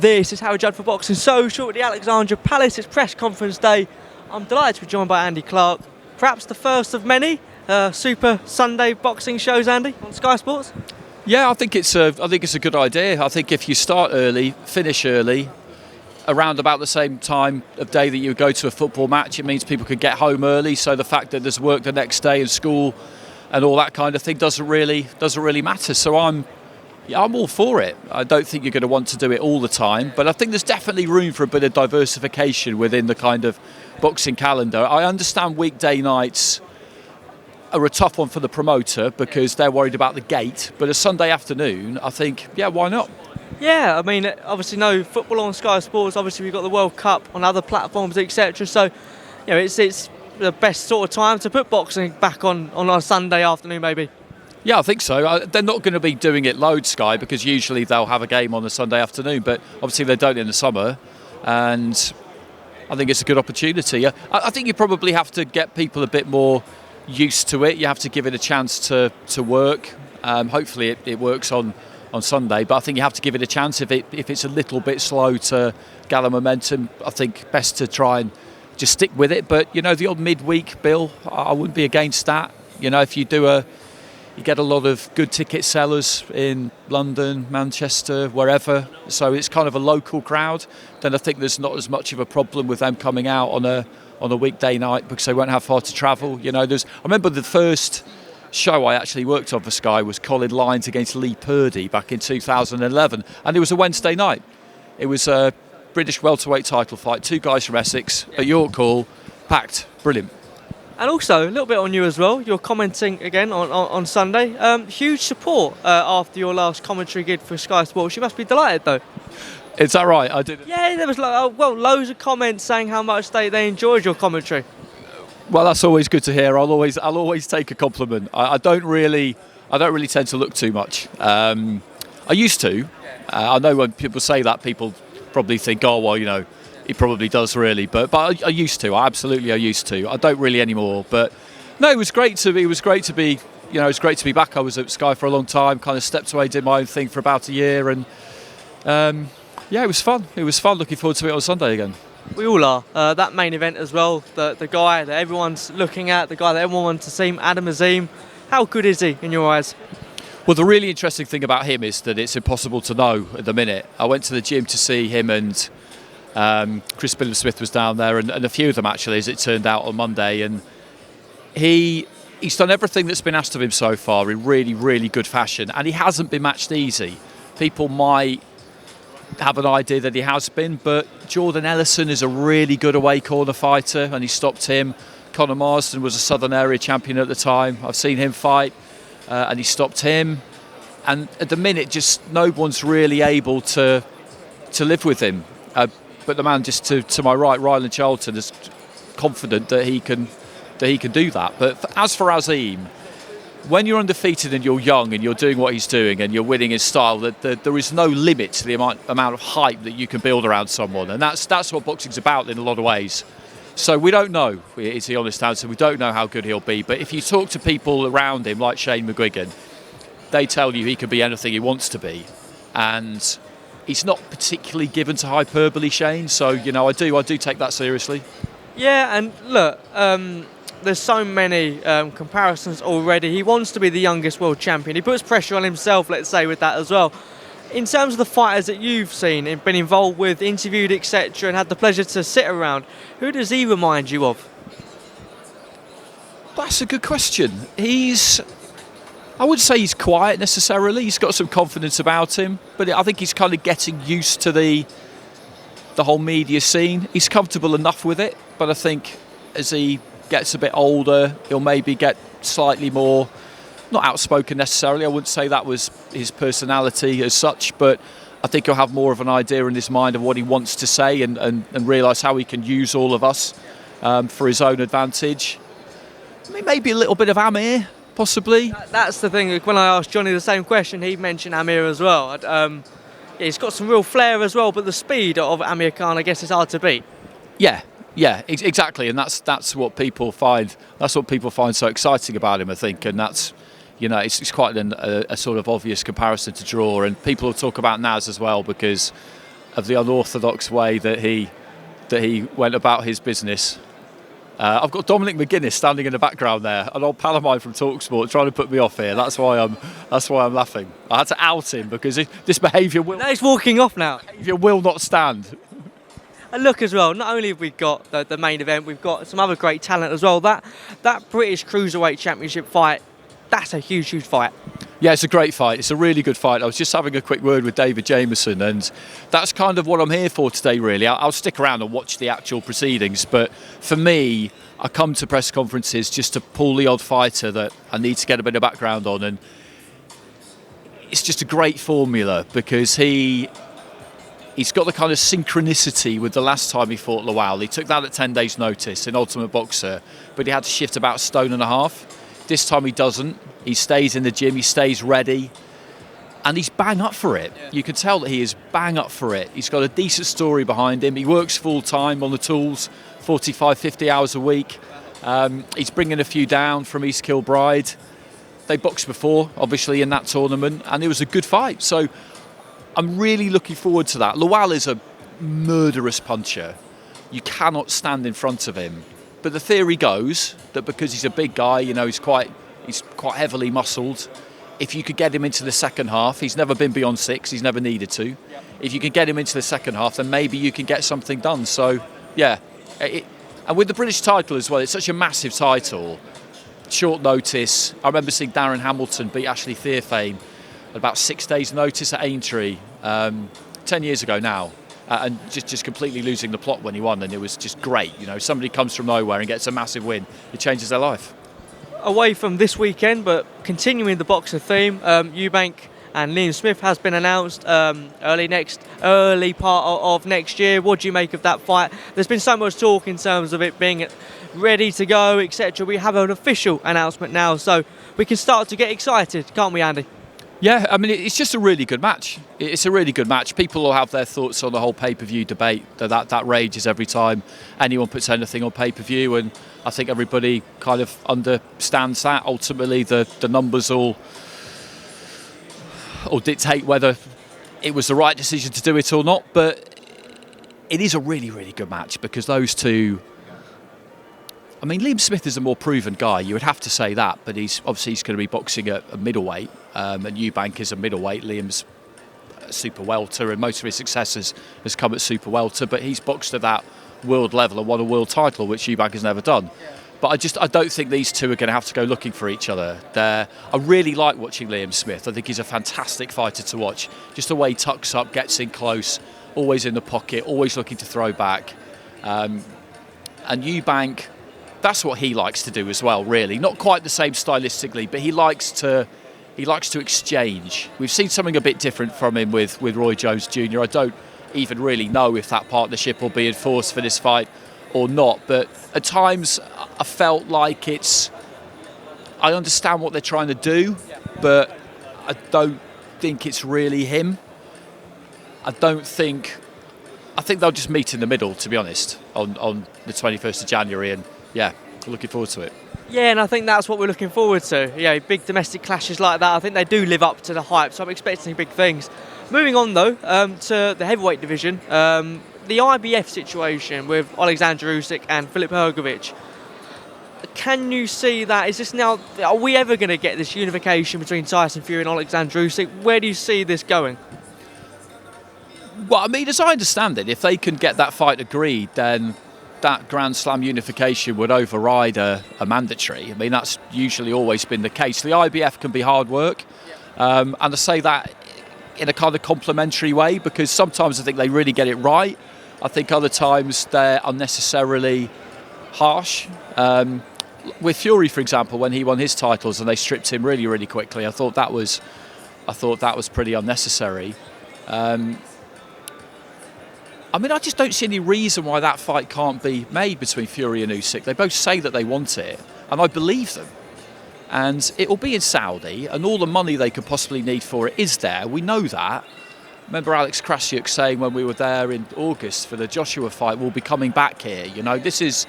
This is Harry Judd for Boxing Social at the Alexandra Palace. It's press conference day. I'm delighted to be joined by Andy Clarke. Perhaps the first of many Super Sunday boxing shows, Andy, on Sky Sports. Yeah, I think it's a good idea. I think if you start early, finish early, around about the same time of day that you go to a football match, it means people can get home early. So the fact that there's work the next day and school and all that kind of thing doesn't really matter. So I'm all for it. I don't think you're going to want to do it all the time, but I think there's definitely room for a bit of diversification within the kind of boxing calendar. I understand weekday nights are a tough one for the promoter because they're worried about the gate, but a Sunday afternoon, I think, yeah, why not? Yeah, I mean, obviously no football on Sky Sports. Obviously we've got the World Cup on other platforms, etc. So, it's the best sort of time to put boxing back on a Sunday afternoon, maybe. Yeah, I think so. They're not going to be doing it load, Sky, because usually they'll have a game on a Sunday afternoon, but obviously they don't in the summer, and I think it's a good opportunity. I think you probably have to get people a bit more used to it. You have to give it a chance to work. Hopefully it works on Sunday, but I think you have to give it a chance. If it's a little bit slow to gather momentum, I think best to try and just stick with it. But, the odd midweek bill, I wouldn't be against that. If you do you get a lot of good ticket sellers in London, Manchester, wherever. So it's kind of a local crowd. Then I think there's not as much of a problem with them coming out on a weekday night because they won't have far to travel. I remember the first show I actually worked on for Sky was Colin Lyons against Lee Purdy back in 2011, and it was a Wednesday night. It was a British welterweight title fight, two guys from Essex at York Hall, packed, brilliant. And also, a little bit on you as well. You're commenting again on Sunday. Huge support after your last commentary gig for Sky Sports. You must be delighted, though. Is that right? I didn't. Yeah, there was loads of comments saying how much they enjoyed your commentary. Well, that's always good to hear. I'll always take a compliment. I don't really tend to look too much. I used to. I know when people say that, people probably think, oh well, he probably does really, but I used to. I used to. I don't really anymore. But no, it was great to be. It's great to be back. I was at Sky for a long time. Kind of stepped away, did my own thing for about a year, and it was fun. It was fun. Looking forward to it on Sunday again. We all are. That main event as well. The guy that everyone's looking at, the guy that everyone wants to see, Azim. How good is he in your eyes? Well, the really interesting thing about him is that it's impossible to know at the minute. I went to the gym to see him and Chris Billam-Smith was down there, and a few of them actually, as it turned out, on Monday. And he's done everything that's been asked of him so far in really, really good fashion, and he hasn't been matched easy. People might have an idea that he has been, but Jordan Ellison is a really good away corner fighter, and he stopped him. Conor Marsden was a Southern Area champion at the time. I've seen him fight, and he stopped him. And at the minute, just no one's really able to live with him. But the man just to my right, Ryland Charlton, is confident that he can do that. But as for Azim, when you're undefeated and you're young and you're doing what he's doing and you're winning his style, that there is no limit to the amount of hype that you can build around someone, and that's what boxing's about in a lot of ways. So we don't know, is the honest answer. We don't know how good he'll be. But if you talk to people around him, like Shane McGuigan, they tell you he can be anything he wants to be, and he's not particularly given to hyperbole, Shane. So I do take that seriously. Yeah, and look, there's so many comparisons already. He wants to be the youngest world champion. He puts pressure on himself, let's say, with that as well. In terms of the fighters that you've seen and been involved with, interviewed, etc., and had the pleasure to sit around, who does he remind you of? That's a good question. I wouldn't say he's quiet necessarily. He's got some confidence about him, but I think he's kind of getting used to the whole media scene. He's comfortable enough with it, but I think as he gets a bit older, he'll maybe get slightly more, not outspoken necessarily. I wouldn't say that was his personality as such, but I think he'll have more of an idea in his mind of what he wants to say and realise how he can use all of us for his own advantage. Maybe a little bit of Amir, possibly. That's the thing. When I asked Johnny the same question, he mentioned Amir as well. He's got some real flair as well, but the speed of Amir Khan, I guess, is hard to beat. Yeah, exactly, and that's what people find. That's what people find so exciting about him, I think, and that's, it's quite a sort of obvious comparison to draw. And people will talk about Naz as well because the unorthodox way that he went about his business. I've got Dominic McGuinness standing in the background there, an old pal of mine from TalkSport, trying to put me off here. That's why I'm laughing. I had to out him because this behaviour He's walking off now. Will not stand. And look as well, not only have we got the main event, we've got some other great talent as well. That British Cruiserweight Championship fight, that's a huge fight. Yeah, it's a great fight. It's a really good fight. I was just having a quick word with David Jameson, and that's kind of what I'm here for today, really. I'll stick around and watch the actual proceedings, but for me, I come to press conferences just to pull the odd fighter that I need to get a bit of background on, and it's just a great formula because he's got the kind of synchronicity with the last time he fought Lawal. He took that at 10 days' notice in Ultimate Boxer, but he had to shift about 1.5 stone. This time he doesn't. He stays in the gym, he stays ready, and he's bang up for it. Yeah. You can tell that he is bang up for it. He's got a decent story behind him. He works full-time on the tools, 45, 50 hours a week. He's bringing a few down from East Kilbride. They boxed before, obviously, in that tournament, and it was a good fight. So I'm really looking forward to that. Lawal is a murderous puncher. You cannot stand in front of him. But the theory goes that because he's a big guy, you know, he's quite heavily muscled. If you could get him into the second half, he's never been beyond 6, he's never needed to. If you can get him into the second half, then maybe you can get something done. So, yeah. And with the British title as well, it's such a massive title. Short notice. I remember seeing Darren Hamilton beat Ashley Theophane at about 6 days' notice at Aintree 10 years ago now. And just completely losing the plot when he won, and it was just great. You know, somebody comes from nowhere and gets a massive win. It changes their life. Away from this weekend, but continuing the boxer theme, Eubank and Liam Smith has been announced early part of next year. What do you make of that fight? There's been so much talk in terms of it being ready to go, etc. We have an official announcement now, so we can start to get excited, can't we, Andy? Yeah, I mean, it's just a really good match. It's a really good match. People will have their thoughts on the whole pay-per-view debate. That rages every time anyone puts anything on pay-per-view, and I think everybody kind of understands that. Ultimately, the numbers will dictate whether it was the right decision to do it or not. But it is a really, really good match because those two... I mean, Liam Smith is a more proven guy, you would have to say that, but he's going to be boxing at a middleweight, and Eubank is a middleweight. Liam's a super welter, and most of his success has come at super welter, but he's boxed at that world level and won a world title, which Eubank has never done. But I don't think these two are going to have to go looking for each other. I really like watching Liam Smith. I think he's a fantastic fighter to watch. Just the way he tucks up, gets in close, always in the pocket, always looking to throw back. And Eubank... that's what he likes to do as well, really. Not quite the same stylistically, but he likes to exchange. We've seen something a bit different from him with Roy Jones Jr. I don't even really know if that partnership will be enforced for this fight or not, but at times I felt like I understand what they're trying to do, but I don't think it's really him. I think they'll just meet in the middle, to be honest, on the 21st of January, and yeah, looking forward to it. Yeah, and I think that's what we're looking forward to. Yeah, big domestic clashes like that, I think they do live up to the hype, so I'm expecting big things. Moving on, though, to the heavyweight division, the IBF situation with Alexander Usyk and Filip Hrgovic. Can you see that? Is this now... are we ever going to get this unification between Tyson Fury and Alexander Usyk? Where do you see this going? Well, I mean, as I understand it, if they can get that fight agreed, then that Grand Slam unification would override a mandatory. I mean, that's usually always been the case. The IBF can be hard work, and I say that in a kind of complimentary way because sometimes I think they really get it right. I think other times they're unnecessarily harsh. With Fury, for example, when he won his titles and they stripped him really, really quickly, I thought that was pretty unnecessary. I mean, I just don't see any reason why that fight can't be made between Fury and Usyk. They both say that they want it, and I believe them. And it will be in Saudi, and all the money they could possibly need for it is there. We know that. Remember Alex Krasiuk saying when we were there in August for the Joshua fight, we'll be coming back here. You know, this is...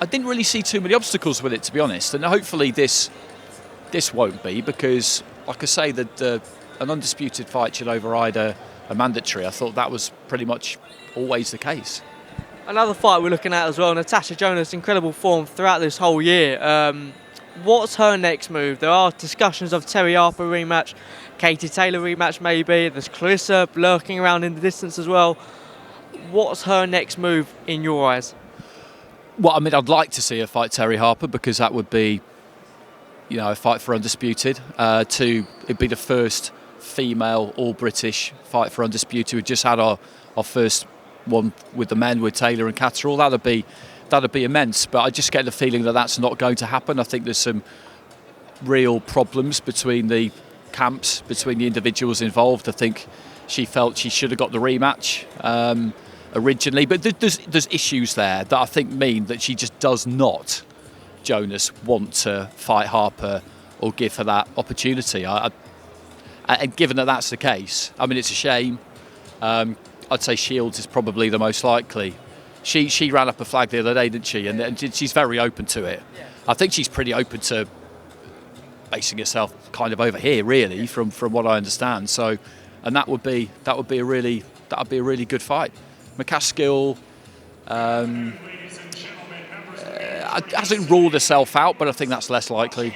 I didn't really see too many obstacles with it, to be honest. And hopefully this won't be, because, like I say, an undisputed fight should override a a mandatory. I thought that was pretty much always the case. Another fight we're looking at as well, Natasha Jonas, incredible form throughout this whole year. What's her next move? There are discussions of Terry Harper rematch, Katie Taylor rematch maybe. There's Clarissa lurking around in the distance as well. What's her next move in your eyes? Well, I mean, I'd like to see her fight Terry Harper, because that would be, a fight for Undisputed. It'd be the first female all-British fight for Undisputed. We just had our first one with the men with Taylor and Catterall. That'd be immense, but I just get the feeling that that's not going to happen. I think there's some real problems between the camps, between the individuals involved. I think she felt she should have got the rematch originally, but there's issues there that I think mean that she just does not, Jonas, want to fight Harper or give her that opportunity. And given that that's the case, I mean, it's a shame. I'd say Shields is probably the most likely. She ran up a flag the other day, didn't she? And she's very open to it. I think she's pretty open to basing herself kind of over here, really, from what I understand. So, and that would be a really good fight. McCaskill hasn't ruled herself out, but I think that's less likely.